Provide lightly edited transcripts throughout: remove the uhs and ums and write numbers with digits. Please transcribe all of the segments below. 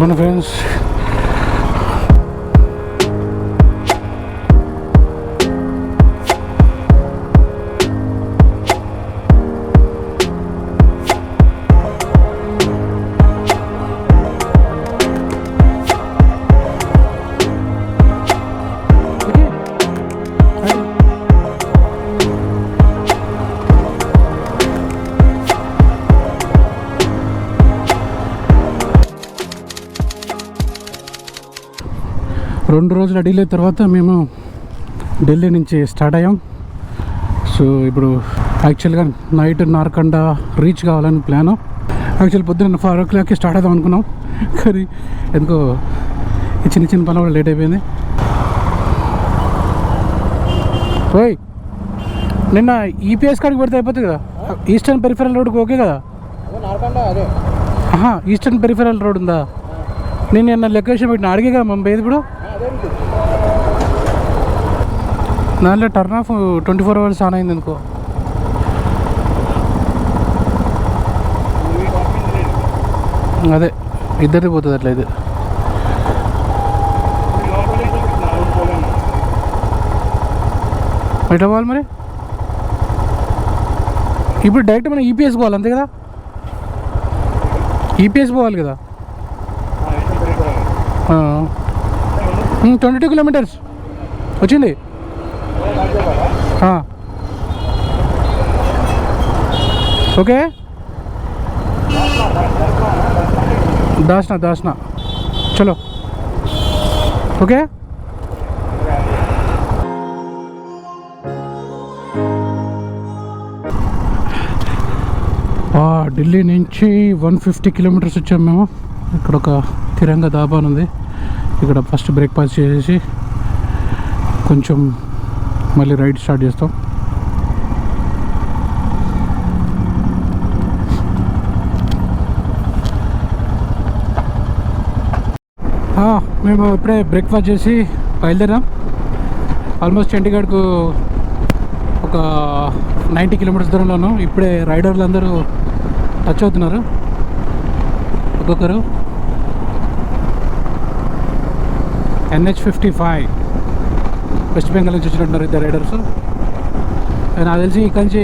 మన ఫ్రెండ్స్ రెండు రోజుల డిలే తర్వాత మేము ఢిల్లీ నుంచి స్టార్ట్ అయ్యాం. సో ఇప్పుడు యాక్చువల్గా నైట్ నార్కండ రీచ్ కావాలని ప్లాను. యాక్చువల్ పొద్దున్న 4 o'clockకి స్టార్ట్ అవుదాం అనుకున్నాం, కానీ ఎందుకో చిన్న చిన్న పనులు కూడా లేట్ అయిపోయింది. ఓయ్ నిన్న ఈపీఎస్ కాడికి పెడితే అయిపోతుంది కదా, ఈస్టర్న్ పెరిఫెరల్ రోడ్కి ఓకే కదా? ఈస్టర్న్ పెరిఫెరల్ రోడ్ ఉందా? నేను నిన్న లొకేషన్ పెట్టిన అడిగే కదా మనం పోయేది. ఇప్పుడు దాంట్లో టర్న్ ఆఫ్ 24 hours ఆన్ అయింది అనుకో. అదే ఇద్దరిది పోతుంది అట్లా. ఇది ఎట్లా పోవాలి మరి? ఇప్పుడు డైరెక్ట్ మనం ఈపీఎస్ పోవాలి అంతే కదా? ఈపీఎస్ పోవాలి కదా? 22 kilometers వచ్చింది. ఓకే దాస్నా చలో ఓకే. ఢిల్లీ నుంచి 150 kilometers వచ్చాము మేము. ఇక్కడ ఒక తిరంగా దాబా ఉంది, ఇక్కడ ఫస్ట్ బ్రేక్ఫాస్ట్ చేసేసి కొంచెం మళ్ళీ రైడ్ స్టార్ట్ చేస్తాం. మేము ఇప్పుడే బ్రేక్ఫాస్ట్ చేసి బయలుదేరాం. ఆల్మోస్ట్ చండీగఢ్కు ఒక 90 kilometers దూరంలోను. ఇప్పుడే రైడర్లు అందరూ టచ్ అవుతున్నారు ఒక్కొక్కరు. NH55 వెస్ట్ బెంగాల్ నుంచి వచ్చినట్టున్నారు ఇద్దరు రైడర్స్. నాకు తెలిసి ఇక్కడి నుంచి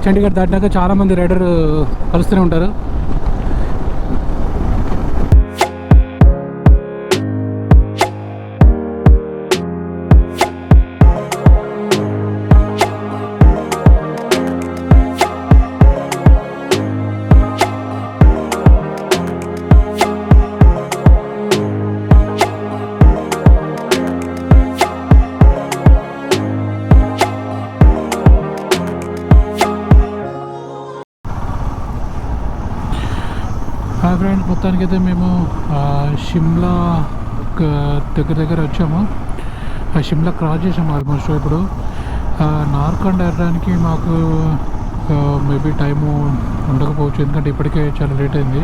చండీగఢ్ దాటినాక చాలామంది రైడర్ కలుస్తూనే ఉంటారు. ఫ్రెండ్స్ మొత్తానికైతే మేము షిమ్లా దగ్గర వచ్చాము. షిమ్లా క్రాస్ చేసాము ఆల్మోస్ట్. ఇప్పుడు నార్కండ వెళ్ళడానికి మాకు మేబీ టైము ఉండకపోవచ్చు, ఎందుకంటే ఇప్పటికే చాలా లేట్ అయింది.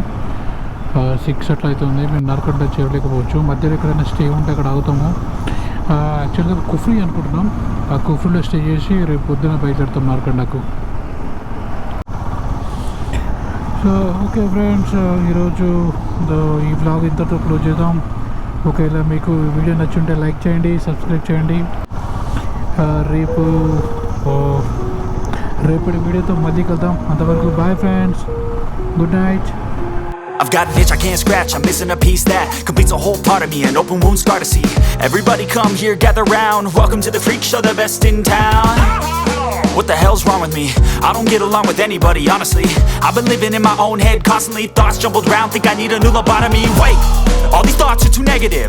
6 అట్లా అవుతుంది. మేము నార్కండ చేయలేకపోవచ్చు. మధ్యలో ఎక్కడైనా స్టే ఉంటే అక్కడ ఆగుతాము. యాక్చువల్గా కుఫ్రీ అనుకుంటున్నాం. ఆ కుఫ్రీలో స్టే చేసి రేపు పొద్దున బయలుదేరుతాం నార్కండకు. సో ఓకే ఫ్రెండ్స్, ఈరోజు ఈ వ్లాగ్ ఇంతతో క్లోజ్ చేద్దాం. ఒకవేళ మీకు వీడియో నచ్చుంటే లైక్ చేయండి, సబ్స్క్రైబ్ చేయండి. రేపటి వీడియోతో మళ్ళీ కలుద్దాం. అంతవరకు bye friends, good night. I've got an itch I can't scratch, I'm missing a piece that completes a whole part of me, an open wound scar to see. Everybody come here, gather round, welcome to the freak show, the best in town. What the hell's wrong with me? I don't get along with anybody, honestly. I've been living in my own head constantly, thoughts jumbled round, think I need a new lobotomy. Wait, all these thoughts are too negative.